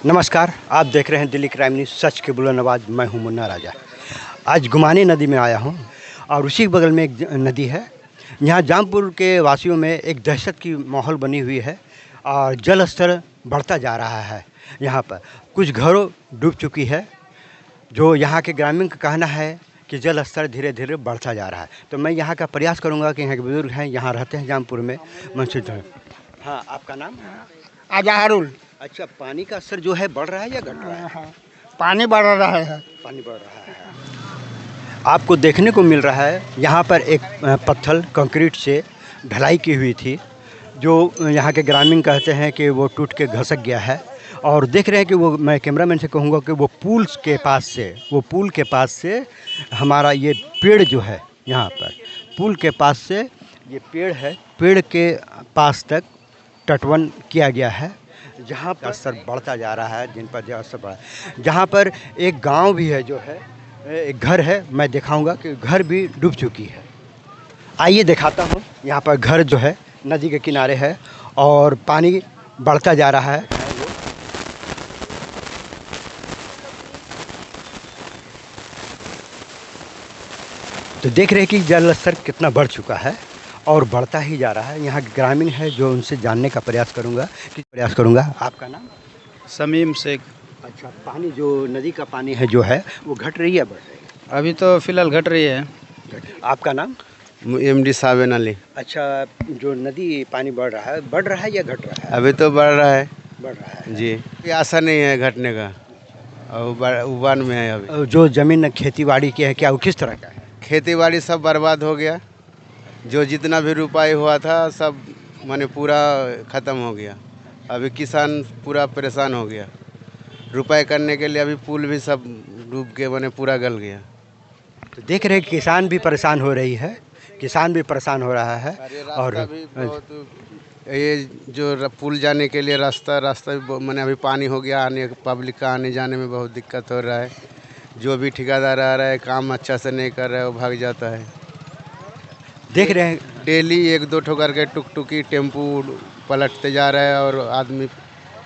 नमस्कार, आप देख रहे हैं दिल्ली क्राइम न्यूज़, सच के बुलंद आवाज़। मैं हूं मुन्ना राजा। आज गुमानी नदी में आया हूं और उसी के बगल में एक नदी है। यहाँ जामपुर के वासियों में एक दहशत की माहौल बनी हुई है और जल स्तर बढ़ता जा रहा है। यहाँ पर कुछ घरों डूब चुकी है। जो यहाँ के ग्रामीण का कहना है कि जल स्तर धीरे धीरे बढ़ता जा रहा है। तो मैं यहाँ का प्रयास करूँगा कि यहाँ के बुजुर्ग हैं, यहाँ रहते हैं जामपुर में, मंसूर। हाँ, आपका नाम? अजहरुल। अच्छा, पानी का स्तर जो है बढ़ रहा है या घट रहा है? पानी बढ़ रहा है। पानी बढ़ रहा है। आपको देखने को मिल रहा है यहाँ पर एक पत्थर कंक्रीट से ढलाई की हुई थी, जो यहाँ के ग्रामीण कहते हैं कि वो टूट के घसक गया है। और देख रहे हैं कि वो, मैं कैमरामैन से कहूँगा कि वो पुल के पास से हमारा ये पेड़ जो है, यहाँ पर पुल के पास से ये पेड़ है, पेड़ के पास तक तटवन किया गया है, जहाँ पर स्तर बढ़ता जा रहा है, जिन पर स्तर बढ़ा, जहाँ पर एक गांव भी है, जो है एक घर है, मैं दिखाऊंगा कि घर भी डूब चुकी है। आइए दिखाता हूँ। यहाँ पर घर जो है नदी के किनारे है और पानी बढ़ता जा रहा है। तो देख रहे हैं कि जल स्तर कितना बढ़ चुका है और बढ़ता ही जा रहा है। यहाँ ग्रामीण है, जो उनसे जानने का प्रयास करूँगा। आपका नाम? समीम शेख। अच्छा, पानी जो नदी का पानी है जो है वो घट रही है, बढ़ रही है? अभी तो फिलहाल घट रही है। आपका नाम? MD साबिन अली। अच्छा, जो नदी पानी बढ़ रहा है या घट रहा है? अभी तो बढ़ रहा है। बढ़ रहा है जी, आशा नहीं है घटने का और उबान में है अभी। जो ज़मीन खेती बाड़ी की है, क्या वो किस तरह का है? खेती बाड़ी सब बर्बाद हो गया। जो जितना भी रुपाई हुआ था सब माने पूरा ख़त्म हो गया। अभी किसान पूरा परेशान हो गया। रुपाई करने के लिए अभी पुल भी सब डूब के माने पूरा गल गया। तो देख रहे हैं किसान भी परेशान हो रहा है। और भी बहुत, ये जो पुल जाने के लिए रास्ता माने अभी पानी हो गया, आने पब्लिक का आने जाने में बहुत दिक्कत हो रहा है। जो भी ठेकेदार आ रहा है, काम अच्छा से नहीं कर रहा है, वो भाग जाता है। देख रहे हैं डेली 1-2 ठोकर के टुकटुकी टेम्पू पलटते जा रहा है और आदमी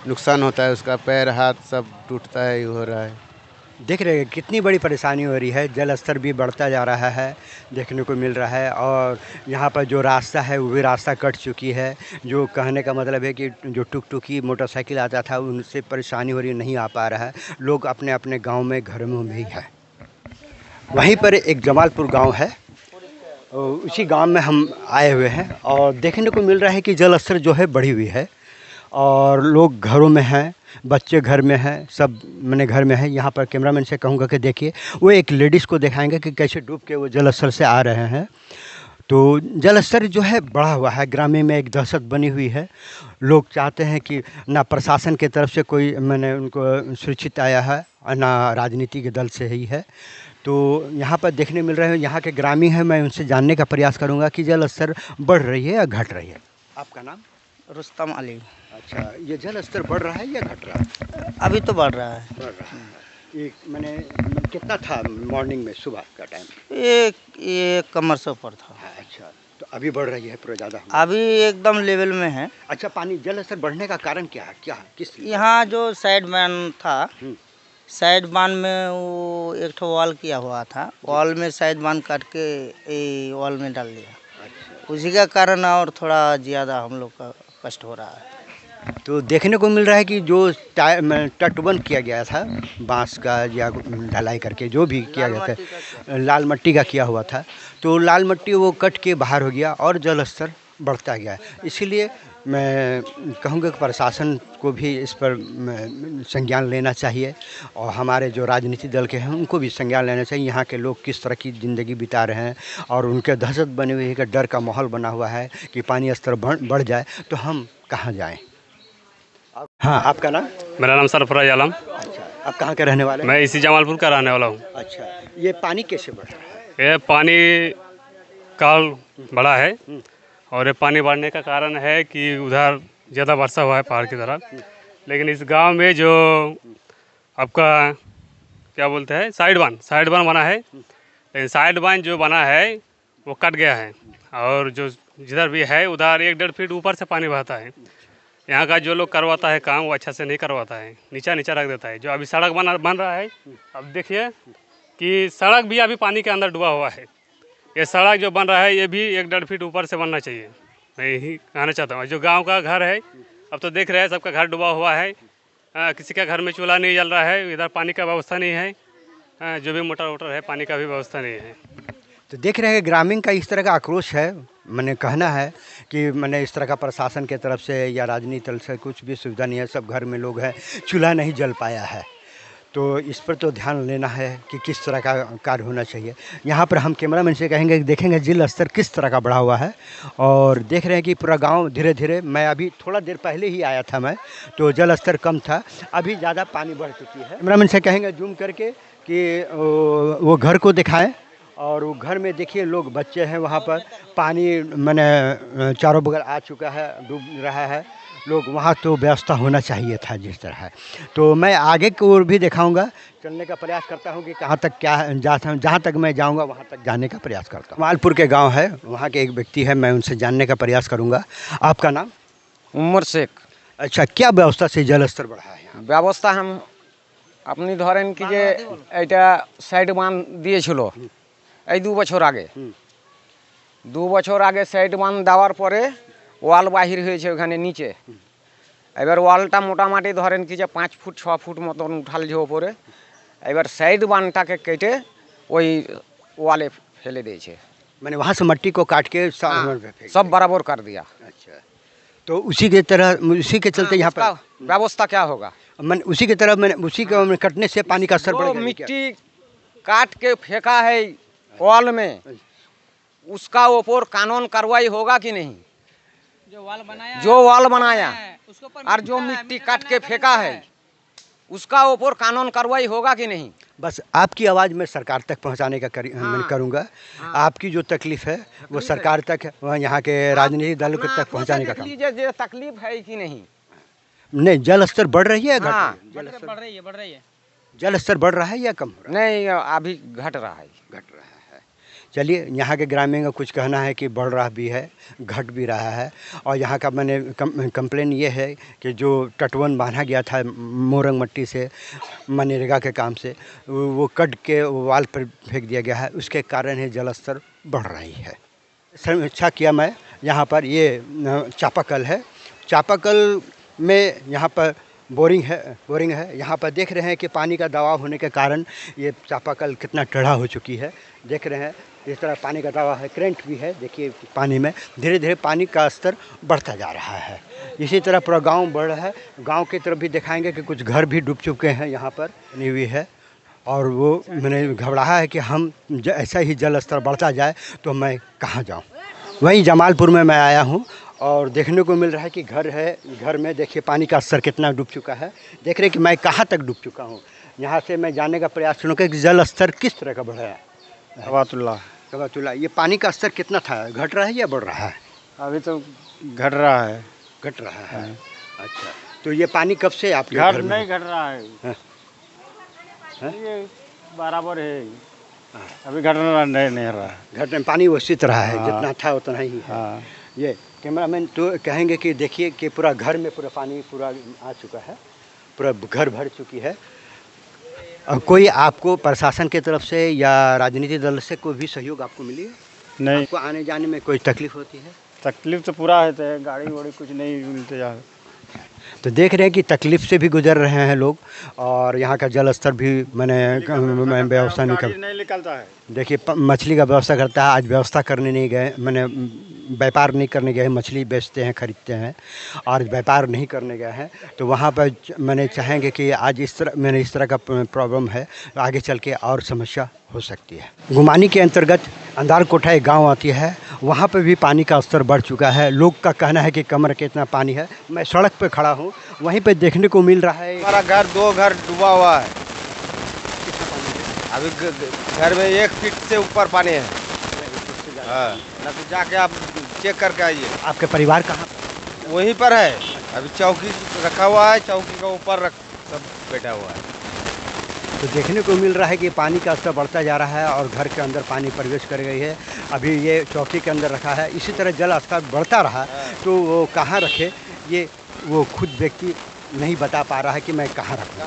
नुकसान होता है, उसका पैर हाथ सब टूटता है, ये हो रहा है। देख रहे हैं कितनी बड़ी परेशानी हो रही है। जल स्तर भी बढ़ता जा रहा है, देखने को मिल रहा है। और यहाँ पर जो रास्ता है वो भी रास्ता कट चुकी है। जो कहने का मतलब है कि जो टुकटुकी मोटरसाइकिल आता था, उनसे परेशानी हो रही है, नहीं आ पा रहा है। लोग अपने अपने गांव में, घरों में भी है। वहीं पर एक जमालपुर गांव है, उसी गांव में हम आए हुए हैं और देखने को मिल रहा है कि जल स्तर जो है बढ़ी हुई है और लोग घरों में हैं, बच्चे घर में हैं, सब मैंने घर में है। यहाँ पर कैमरामैन से कहूँगा कि देखिए, वो एक लेडीज़ को दिखाएंगे कि कैसे डूब के वो जल स्तर से आ रहे हैं। तो जल स्तर जो है बढ़ा हुआ है, ग्रामीण में एक दहशत बनी हुई है। लोग चाहते हैं कि ना प्रशासन की तरफ से कोई मैंने उनको सुरक्षित आया है, ना राजनीति के दल से ही है। तो यहाँ पर देखने मिल रहे हैं, यहाँ के ग्रामीण हैं, मैं उनसे जानने का प्रयास करूँगा कि जल स्तर बढ़ रही है या घट रही है। आपका नाम? रुस्तम अली। अच्छा, ये जल स्तर बढ़ रहा है या घट रहा है? अभी तो बढ़ रहा है। बढ़ रहा है। एक मैंने कितना था मॉर्निंग में, सुबह का टाइम? एक कमर से ऊपर था। अच्छा, तो अभी बढ़ रही है पूरा ज़्यादा? अभी एकदम लेवल में है। अच्छा, पानी जल स्तर बढ़ने का कारण क्या है, किस? यहाँ जो साइड बांध था, साइड बांध में वो एक ठो वॉल किया हुआ था, वॉल में साइड बांध काट के वॉल में डाल दिया। अच्छा, उसी का कारण और थोड़ा ज़्यादा हम लोग का कष्ट हो रहा है। तो देखने को मिल रहा है कि जो तटबंध किया गया था बांस का या ढलाई करके, जो भी किया गया था, लाल मट्टी का किया हुआ था, तो लाल मट्टी वो कट के बाहर हो गया और जल स्तर बढ़ता गया। इसीलिए मैं कहूँगा कि प्रशासन को भी इस पर संज्ञान लेना चाहिए और हमारे जो राजनीतिक दल के हैं उनको भी संज्ञान लेना चाहिए। यहाँ के लोग किस तरह की ज़िंदगी बिता रहे हैं और उनके दहशत बनी हुई है कि डर का माहौल बना हुआ है कि पानी स्तर बढ़ जाए तो हम कहाँ जाएँ। हाँ, आपका नाम? मेरा नाम सरफराज आलम। अच्छा, आप कहाँ के रहने वाले हैं? मैं इसी जमालपुर का रहने वाला हूँ। अच्छा, ये पानी कैसे बढ़ रहा है? ये पानी काल बड़ा है और ये पानी बढ़ने का कारण है कि उधर ज़्यादा वर्षा हुआ है पहाड़ की तरफ, लेकिन इस गांव में जो आपका क्या बोलते हैं साइड बांध बना है, लेकिन साइड बांध जो बना है वो कट गया है और जो जिधर भी है उधर 1-1.5 फीट ऊपर से पानी बहता है। यहाँ का जो लोग करवाता है काम वो अच्छा से नहीं करवाता है, नीचा नीचा रख देता है। जो अभी सड़क बन रहा है, अब देखिए कि सड़क भी अभी पानी के अंदर डूबा हुआ है। ये सड़क जो बन रहा है ये भी 1-1.5 फीट ऊपर से बनना चाहिए, मैं यही कहना चाहता हूँ। जो गांव का घर है, अब तो देख रहे हैं सबका घर डूबा हुआ है, किसी का घर में चूल्हा नहीं जल रहा है, इधर पानी का व्यवस्था नहीं है, जो भी मोटर है पानी का भी व्यवस्था नहीं है। तो देख रहे हैं ग्रामीण का इस तरह का आक्रोश है, मैंने कहना है कि मैंने इस तरह का प्रशासन के तरफ से या राजनीति दल से कुछ भी सुविधा नहीं है, सब घर में लोग हैं, चूल्हा नहीं जल पाया है। तो इस पर तो ध्यान लेना है कि किस तरह का कार्य होना चाहिए। यहाँ पर हम कैमरामैन से कहेंगे, देखेंगे जल स्तर किस तरह का बढ़ा हुआ है, और देख रहे हैं कि पूरा गांव धीरे धीरे, मैं अभी थोड़ा देर पहले ही आया था मैं, तो जल स्तर कम था, अभी ज़्यादा पानी बढ़ चुकी है। कैमरामैन से कहेंगे जूम करके कि वो घर को दिखाएं, और वो घर में देखिए लोग, बच्चे हैं वहाँ पर, पानी मैंने चारों बगल आ चुका है, डूब रहा है लोग, वहाँ तो व्यवस्था होना चाहिए था जिस तरह है। तो मैं आगे की ओर भी दिखाऊंगा, चलने का प्रयास करता हूँ कि कहाँ तक क्या जहाँ तक मैं जाऊँगा वहाँ तक जाने का प्रयास करता हूँ। मालपुर के गाँव है, वहाँ के एक व्यक्ति है, मैं उनसे जानने का प्रयास करूँगा। आपका नाम? उमर शेख। अच्छा, क्या व्यवस्था से जल स्तर बढ़ा है यहाँ? ব্যবস্থা हम अपनी धरेন कि যে এটা সাইড বাঁধ দিয়েছিল এই 2 বছর আগে, 2 বছর আগে সাইড বাঁধ দেওয়ার পরে ওয়াল বাহির হয়েছে ওখানে নিচে। এবার ওয়ালটা মোটামুটি ধরেন কি যে 5 ফুট 6 ফুট মতন উঠালছে ওপরে। এবার সাইড বাঁধটাকে কেটে ওই ওয়ালে ফেলে দিয়েছে, मैंने वहाँ से मट्टी को काट के सब बराबर कर दिया। अच्छा, तो उसी के तरह, उसी के चलते यहाँ पर व्यवस्था क्या होगा? मैंने उसी की तरफ, मैंने उसी के कटने से पानी का स्तर जो बढ़ेगा। मिट्टी काट के फेंका है वॉल में, उसका ऊपर कानून कार्रवाई होगा कि नहीं? जो वॉल बनाया और जो मिट्टी काट के फेंका है उसका ऊपर कानून कार्रवाई होगा कि नहीं? बस आपकी आवाज़ मैं सरकार तक पहुंचाने का मैं करूंगा। आपकी जो तकलीफ है वो सरकार तक, यहाँ के राजनीतिक दलों तक पहुंचाने का काम। लीजिए, तकलीफ है कि नहीं? नहीं, जल स्तर बढ़ रही है, हाँ, बढ़ रही है। जल स्तर बढ़ रहा है या कम हो रहा नहीं, अभी घट रहा है। घट रहा है। चलिए, यहाँ के ग्रामीण का कुछ कहना है कि बढ़ रहा भी है, घट भी रहा है। और यहाँ का मैंने कंप्लेन ये है कि जो तटवन बांधा गया था मोरंग मट्टी से मनरेगा के काम से, वो कट के वाल पर फेंक दिया गया है, उसके कारण ही जल स्तर बढ़ रही है। समीक्षा किया मैं यहाँ पर, ये चापाकल है, चापाकल में यहाँ पर बोरिंग है। यहाँ पर देख रहे हैं कि पानी का दबाव होने के कारण ये चापाकल कितना टेढ़ा हो चुकी है। देख रहे हैं इस तरह पानी का दबाव है, करंट भी है। देखिए पानी में धीरे धीरे पानी का स्तर बढ़ता जा रहा है। इसी तरह पूरा गांव बढ़ रहा है। गांव की तरफ भी दिखाएंगे कि कुछ घर भी डूब चुके हैं यहाँ पर, बनी हुई है। और वो मैंने घबराया है कि हम ऐसा ही जल स्तर बढ़ता जाए तो मैं कहाँ जाऊँ। वहीं जमालपुर में मैं आया हूँ और देखने को मिल रहा है कि घर है, घर में देखिए पानी का स्तर कितना डूब चुका है। देख रहे हैं कि मैं कहाँ तक डूब चुका हूँ। यहाँ से मैं जानने का प्रयास करूँगा कि जल स्तर किस तरह का बढ़ा है। कबातुल्ला, ये पानी का स्तर कितना था, घट रहा है या बढ़ रहा है? अभी तो घट रहा है। घट रहा है। अच्छा, तो ये पानी कब से आपके घर में? नहीं घट रहा है। हाँ? ये बराबर है, अभी घटना नहीं रहा। घटना, पानी उसी तरह है, जितना था उतना ही है। हाँ। ये कैमरामैन तो कहेंगे कि देखिए कि पूरा घर में पूरा पानी पूरा आ चुका है, पूरा घर भर चुकी है। कोई आपको प्रशासन की तरफ से या राजनीतिक दल से कोई भी सहयोग आपको मिली है? नहीं, आपको आने जाने में कोई तकलीफ होती है? तकलीफ तो पूरा है, तो गाड़ी वाड़ी कुछ नहीं मिलते यार। तो देख रहे हैं कि तकलीफ से भी गुजर रहे हैं लोग, और यहाँ का जल स्तर भी मैंने व्यवस्था नहीं निकलता है। देखिए मछली का व्यवस्था करता है, आज व्यवस्था करने नहीं गए, मैंने व्यापार नहीं करने गए, मछली बेचते हैं, खरीदते हैं, और व्यापार नहीं करने गए हैं। तो वहाँ पर मैंने चाहेंगे कि आज इस तरह का प्रॉब्लम है, आगे चल के और समस्या हो सकती है। गुमानी के अंतर्गत अंधार कोठा एक गाँव आती है, वहाँ पर भी पानी का स्तर बढ़ चुका है। लोग का कहना है कि कमर के इतना पानी है। मैं सड़क पर खड़ा हूँ, वहीं पर देखने को मिल रहा है हमारा घर 2 घर डूबा हुआ है। अभी घर में 1 फीट से ऊपर पानी है। हाँ, ना तो जाके आप चेक करके आइए। आपके परिवार कहाँ पर? वहीं पर है, अभी चौकी रखा हुआ है, चौकी का ऊपर सब बैठा हुआ है। तो देखने को मिल रहा है कि पानी का स्तर बढ़ता जा रहा है और घर के अंदर पानी प्रवेश कर गई है। अभी ये चौकी के अंदर रखा है। इसी तरह जल स्तर बढ़ता रहा तो वो कहाँ रखे, ये वो खुद व्यक्ति नहीं बता पा रहा है कि मैं कहाँ रखूँ।